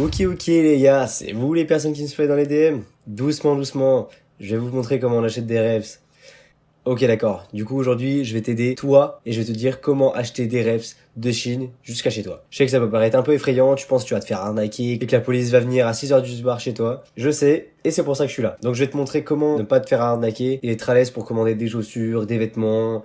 Ok les gars, c'est vous les personnes qui me suivent dans les DM. Doucement, je vais vous montrer comment on achète des refs. Ok d'accord, du coup aujourd'hui je vais t'aider toi et je vais te dire comment acheter des refs de Chine jusqu'à chez toi. Je sais que ça peut paraître un peu effrayant, tu penses que tu vas te faire arnaquer et que la police va venir à 6h du soir chez toi. Je sais, et c'est pour ça que je suis là. Donc je vais te montrer comment ne pas te faire arnaquer et être à l'aise pour commander des chaussures, des vêtements,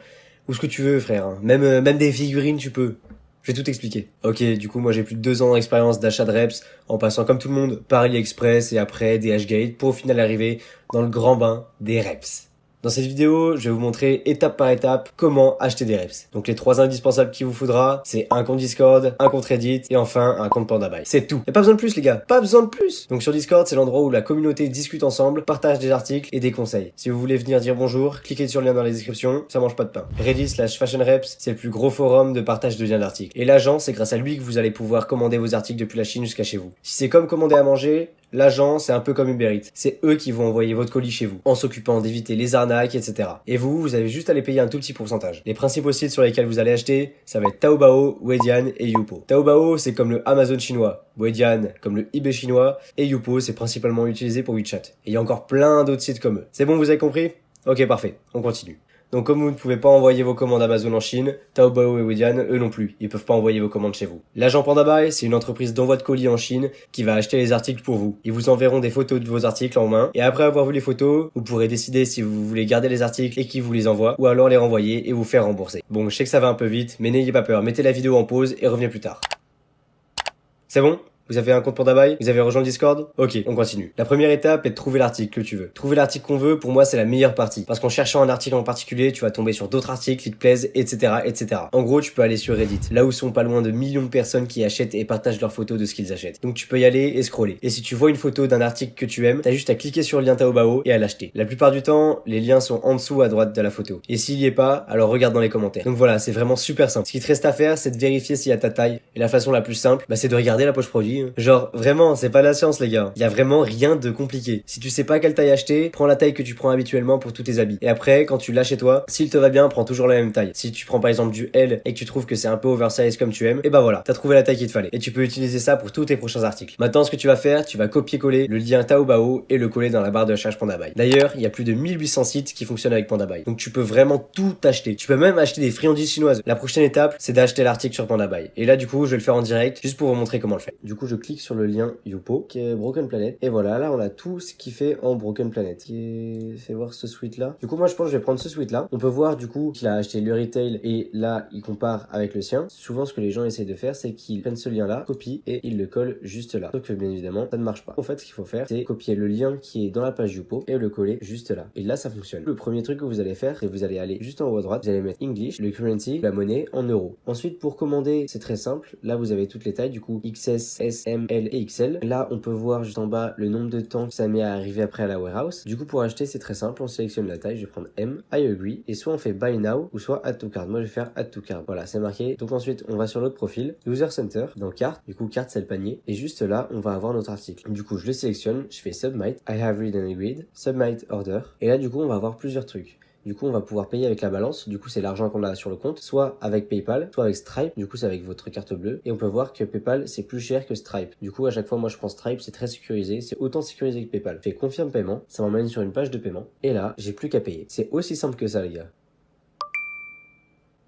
ou ce que tu veux frère. Même des figurines tu peux. Je vais tout expliquer. Ok, du coup, moi j'ai plus de 2 ans d'expérience d'achat de reps, en passant comme tout le monde par AliExpress et après des H-Gate pour au final arriver dans le grand bain des reps. Dans cette vidéo, je vais vous montrer étape par étape comment acheter des reps. Donc les 3 indispensables qu'il vous faudra, c'est un compte Discord, un compte Reddit et enfin un compte PandaBuy. C'est tout. Y'a pas besoin de plus les gars, pas besoin de plus. Donc sur Discord, c'est l'endroit où la communauté discute ensemble, partage des articles et des conseils. Si vous voulez venir dire bonjour, cliquez sur le lien dans la description, ça mange pas de pain. Reddit/FashionReps, c'est le plus gros forum de partage de liens d'articles. Et l'agent, c'est grâce à lui que vous allez pouvoir commander vos articles depuis la Chine jusqu'à chez vous. Si c'est comme commander à manger, l'agent, c'est un peu comme Uber Eats. C'est eux qui vont envoyer votre colis chez vous, en s'occupant d'éviter les arnaques, etc. Et vous avez juste à les payer un tout petit pourcentage. Les principaux sites sur lesquels vous allez acheter, ça va être Taobao, Wedian et Youpo. Taobao, c'est comme le Amazon chinois. Wedian, comme le eBay chinois. Et Youpo, c'est principalement utilisé pour WeChat. Et il y a encore plein d'autres sites comme eux. C'est bon, vous avez compris? Ok, parfait. On continue. Donc comme vous ne pouvez pas envoyer vos commandes Amazon en Chine, Taobao et Wedian, eux non plus, ils peuvent pas envoyer vos commandes chez vous. L'agent PandaBuy, c'est une entreprise d'envoi de colis en Chine qui va acheter les articles pour vous. Ils vous enverront des photos de vos articles en main, et après avoir vu les photos, vous pourrez décider si vous voulez garder les articles et qui vous les envoie, ou alors les renvoyer et vous faire rembourser. Bon, je sais que ça va un peu vite, mais n'ayez pas peur, mettez la vidéo en pause et revenez plus tard. C'est bon ? Vous avez un compte PandaBuy? Vous avez rejoint le Discord? Ok, on continue. La première étape est de trouver l'article que tu veux. Trouver l'article qu'on veut, pour moi, c'est la meilleure partie. Parce qu'en cherchant un article en particulier, tu vas tomber sur d'autres articles qui te plaisent, etc. En gros, tu peux aller sur Reddit, là où sont pas loin de millions de personnes qui achètent et partagent leurs photos de ce qu'ils achètent. Donc tu peux y aller et scroller. Et si tu vois une photo d'un article que tu aimes, t'as juste à cliquer sur le lien Taobao et à l'acheter. La plupart du temps, les liens sont en dessous à droite de la photo. Et s'il y est pas, alors regarde dans les commentaires. Donc voilà, c'est vraiment super simple. Ce qui te reste à faire, c'est de vérifier s'il y a ta taille. Et la façon la plus simple, c'est de regarder la poche produit. Genre, vraiment, c'est pas la science les gars. Il y a vraiment rien de compliqué. Si tu sais pas quelle taille acheter, prends la taille que tu prends habituellement pour tous tes habits. Et après, quand tu l'as chez toi, s'il te va bien, prends toujours la même taille. Si tu prends par exemple du L et que tu trouves que c'est un peu oversize comme tu aimes, et bah voilà, t'as trouvé la taille qu'il te fallait. Et tu peux utiliser ça pour tous tes prochains articles. Maintenant, ce que tu vas faire, tu vas copier-coller le lien Taobao et le coller dans la barre de recherche PandaBuy. D'ailleurs, il y a plus de 1800 sites qui fonctionnent avec PandaBuy. Donc tu peux vraiment tout acheter. Tu peux même acheter des friandises chinoises. La prochaine étape, c'est d'acheter l'article sur PandaBuy. Et là, du coup, je vais le faire en direct, juste pour vous montrer comment le faire. Du coup, je clique sur le lien Youpo, qui est Broken Planet. Et voilà, là, on a tout ce qui fait en Broken Planet. Fais voir ce suite là. Du coup, moi, je pense que je vais prendre ce suite là. On peut voir, du coup, qu'il a acheté le retail et là, il compare avec le sien. Souvent, ce que les gens essayent de faire, c'est qu'ils prennent ce lien là, copient et ils le collent juste là. Sauf que, bien évidemment, ça ne marche pas. En fait, ce qu'il faut faire, c'est copier le lien qui est dans la page Youpo et le coller juste là. Et là, ça fonctionne. Le premier truc que vous allez faire, c'est que vous allez aller juste en haut à droite, vous allez mettre English, le currency, la monnaie en euros. Ensuite, pour commander, c'est très simple. Là, vous avez toutes les tailles, du coup, XS, S, M, L et XL. Là, on peut voir juste en bas le nombre de temps que ça met à arriver après à la warehouse. Du coup, pour acheter, c'est très simple. On sélectionne la taille. Je vais prendre M, I agree. Et soit on fait buy now ou soit add to cart. Moi, je vais faire add to cart. Voilà, c'est marqué. Donc ensuite, on va sur l'autre profil, user center, dans cart. Du coup, cart, c'est le panier. Et juste là, on va avoir notre article. Du coup, je le sélectionne. Je fais submit. I have read and agreed. Submit order. Et là, du coup, on va avoir plusieurs trucs. Du coup, on va pouvoir payer avec la balance. Du coup, c'est l'argent qu'on a sur le compte. Soit avec PayPal, soit avec Stripe. Du coup, c'est avec votre carte bleue. Et on peut voir que PayPal, c'est plus cher que Stripe. Du coup, à chaque fois, moi, je prends Stripe. C'est très sécurisé. C'est autant sécurisé que PayPal. Je fais confirme paiement. Ça m'emmène sur une page de paiement. Et là, j'ai plus qu'à payer. C'est aussi simple que ça, les gars.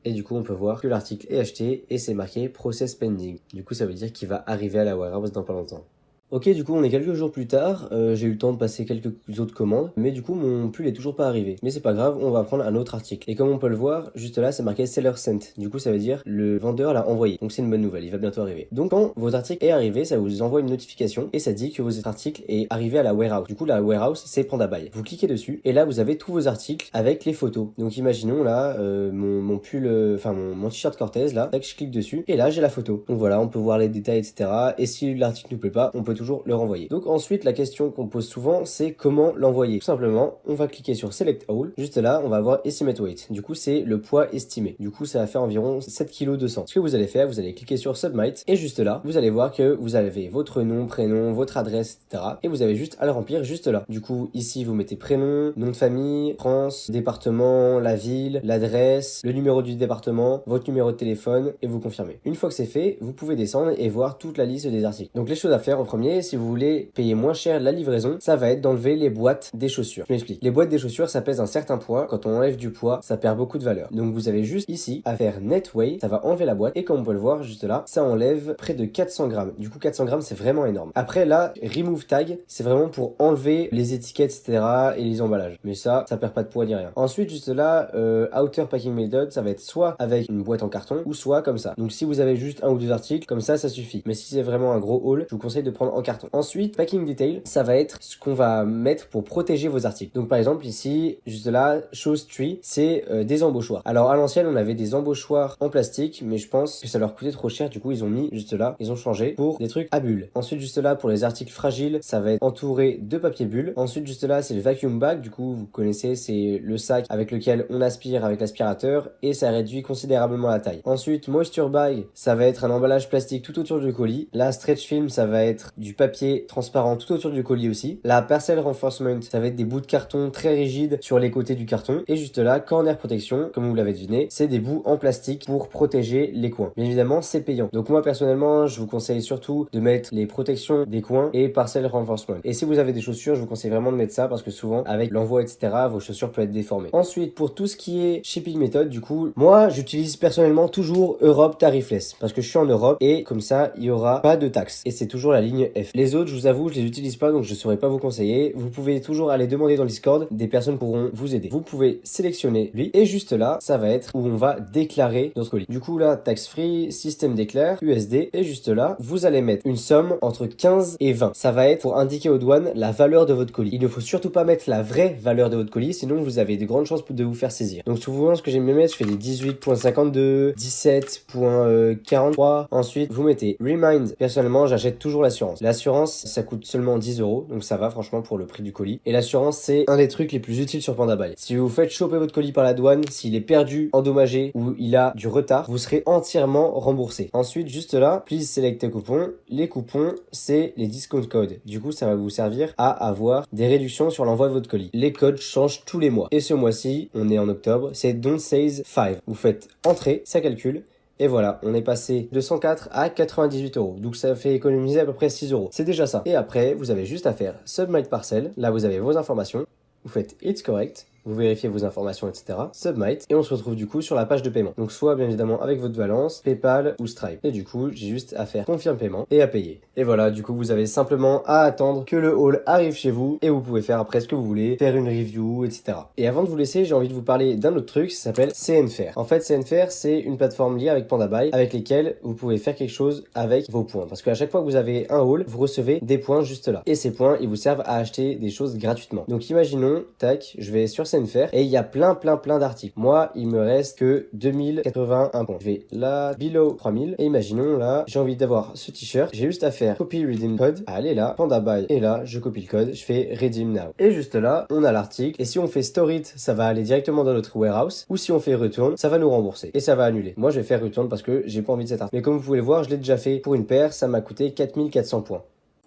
Et du coup, on peut voir que l'article est acheté et c'est marqué process pending. Du coup, ça veut dire qu'il va arriver à la warehouse dans pas longtemps. Ok, du coup, on est quelques jours plus tard, j'ai eu le temps de passer quelques autres commandes, mais du coup, mon pull est toujours pas arrivé. Mais c'est pas grave, on va prendre un autre article. Et comme on peut le voir, juste là, c'est marqué seller sent. Du coup, ça veut dire le vendeur l'a envoyé. Donc c'est une bonne nouvelle, il va bientôt arriver. Donc quand votre article est arrivé, ça vous envoie une notification et ça dit que votre article est arrivé à la warehouse. Du coup, la warehouse, c'est PandaBuy. Vous cliquez dessus et là, vous avez tous vos articles avec les photos. Donc imaginons là, mon pull, mon t-shirt Cortez là, tac, je clique dessus et là, j'ai la photo. Donc voilà, on peut voir les détails, etc. Et si l'article nous plaît pas, on peut toujours le renvoyer. Donc ensuite, la question qu'on pose souvent, c'est comment l'envoyer. Tout simplement, on va cliquer sur Select All. Juste là, on va avoir Estimate Weight. Du coup, c'est le poids estimé. Du coup, ça va faire environ 7,2 kg. Ce que vous allez faire, vous allez cliquer sur Submit et juste là, vous allez voir que vous avez votre nom, prénom, votre adresse, etc. Et vous avez juste à le remplir juste là. Du coup, ici, vous mettez prénom, nom de famille, France, département, la ville, l'adresse, le numéro du département, votre numéro de téléphone et vous confirmez. Une fois que c'est fait, vous pouvez descendre et voir toute la liste des articles. Donc les choses à faire en premier, si vous voulez payer moins cher la livraison, ça va être d'enlever les boîtes des chaussures. Je m'explique. Les boîtes des chaussures, ça pèse un certain poids. Quand on enlève du poids, ça perd beaucoup de valeur. Donc vous avez juste ici à faire Net Weight, ça va enlever la boîte et comme on peut le voir juste là, ça enlève près de 400 grammes. Du coup 400 grammes c'est vraiment énorme. Après là, Remove Tag, c'est vraiment pour enlever les étiquettes etc. et les emballages. Mais ça perd pas de poids ni rien. Ensuite juste là, Outer Packing Method, ça va être soit avec une boîte en carton ou soit comme ça. Donc si vous avez juste un ou deux articles, comme ça suffit. Mais si c'est vraiment un gros haul, je vous conseille de prendre en carton. Ensuite, Packing Detail, ça va être ce qu'on va mettre pour protéger vos articles. Donc par exemple ici, juste là, Chose Tree, c'est des embauchoirs. Alors à l'ancienne, on avait des embauchoirs en plastique, mais je pense que ça leur coûtait trop cher. Du coup, ils ont mis juste là, ils ont changé pour des trucs à bulles. Ensuite, juste là, pour les articles fragiles, ça va être entouré de papier bulle. Ensuite, juste là, c'est le vacuum bag. Du coup, vous connaissez, c'est le sac avec lequel on aspire avec l'aspirateur et ça réduit considérablement la taille. Ensuite, Moisture Bag, ça va être un emballage plastique tout autour du colis. La Stretch Film, ça va être du papier transparent tout autour du colis aussi. La Parcel Reinforcement, ça va être des bouts de carton très rigides sur les côtés du carton. Et juste là, Corner Protection, comme vous l'avez deviné, c'est des bouts en plastique pour protéger les coins. Bien évidemment, c'est payant. Donc moi, personnellement, je vous conseille surtout de mettre les protections des coins et Parcel Reinforcement. Et si vous avez des chaussures, je vous conseille vraiment de mettre ça parce que souvent, avec l'envoi, etc., vos chaussures peuvent être déformées. Ensuite, pour tout ce qui est shipping method, du coup, moi, j'utilise personnellement toujours Europe Tarifless parce que je suis en Europe et comme ça, il y aura pas de taxes. Et c'est toujours la ligne F. Les autres, je vous avoue, je les utilise pas donc je saurais pas vous conseiller. Vous pouvez toujours aller demander dans le Discord, des personnes pourront vous aider. Vous pouvez sélectionner lui et juste là, ça va être où on va déclarer notre colis. Du coup là, tax free, système déclare, USD et juste là, vous allez mettre une somme entre 15 et 20. Ça va être pour indiquer aux douanes la valeur de votre colis. Il ne faut surtout pas mettre la vraie valeur de votre colis, sinon vous avez de grandes chances de vous faire saisir. Donc souvent, ce que j'aime bien mettre, je fais des 18.52, 17.43. Ensuite, vous mettez Remind. Personnellement, j'achète toujours l'assurance. L'assurance, ça coûte seulement 10 €, donc ça va franchement pour le prix du colis. Et l'assurance, c'est un des trucs les plus utiles sur Pandabuy. Si vous faites choper votre colis par la douane, s'il est perdu, endommagé ou il a du retard, vous serez entièrement remboursé. Ensuite, juste là, please select a coupon. Les coupons, c'est les discount codes. Du coup, ça va vous servir à avoir des réductions sur l'envoi de votre colis. Les codes changent tous les mois. Et ce mois-ci, on est en octobre, c'est Don't Seize 5. Vous faites entrer, ça calcule. Et voilà, on est passé de 104 à 98 €. Donc ça fait économiser à peu près 6 €. C'est déjà ça. Et après, vous avez juste à faire Submit Parcel. Là, vous avez vos informations. Vous faites It's correct. Vous vérifiez vos informations, etc. Submit. Et on se retrouve du coup sur la page de paiement. Donc soit bien évidemment avec votre balance, PayPal ou Stripe. Et du coup, j'ai juste à faire confirme paiement et à payer. Et voilà, du coup, vous avez simplement à attendre que le haul arrive chez vous et vous pouvez faire après ce que vous voulez, faire une review, etc. Et avant de vous laisser, j'ai envie de vous parler d'un autre truc, ça s'appelle CNFair. En fait, CNFair, c'est une plateforme liée avec Pandabuy avec lesquelles vous pouvez faire quelque chose avec vos points. Parce qu'à chaque fois que vous avez un haul, vous recevez des points juste là. Et ces points, ils vous servent à acheter des choses gratuitement. Donc imaginons, tac, je vais sur CNFair et il y a plein d'articles. Moi, il me reste que 2081 points. Je vais là, below 3000 et imaginons là, j'ai envie d'avoir ce t-shirt. J'ai juste à faire copy redeem code. Allez là, Pandabuy et là, je copie le code, je fais redeem now. Et juste là, on a l'article et si on fait store it, ça va aller directement dans notre warehouse ou si on fait return, ça va nous rembourser et ça va annuler. Moi, je vais faire return parce que j'ai pas envie de cet article. Mais comme vous pouvez le voir, je l'ai déjà fait pour une paire, ça m'a coûté 4400 points.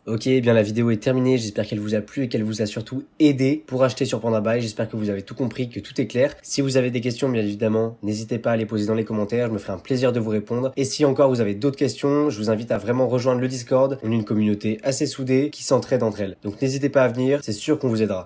Ok, bien la vidéo est terminée, j'espère qu'elle vous a plu et qu'elle vous a surtout aidé pour acheter sur Pandabuy. J'espère que vous avez tout compris, que tout est clair. Si vous avez des questions, bien évidemment, n'hésitez pas à les poser dans les commentaires, je me ferai un plaisir de vous répondre. Et si encore vous avez d'autres questions, je vous invite à vraiment rejoindre le Discord. On est une communauté assez soudée qui s'entraide entre elles. Donc n'hésitez pas à venir, c'est sûr qu'on vous aidera.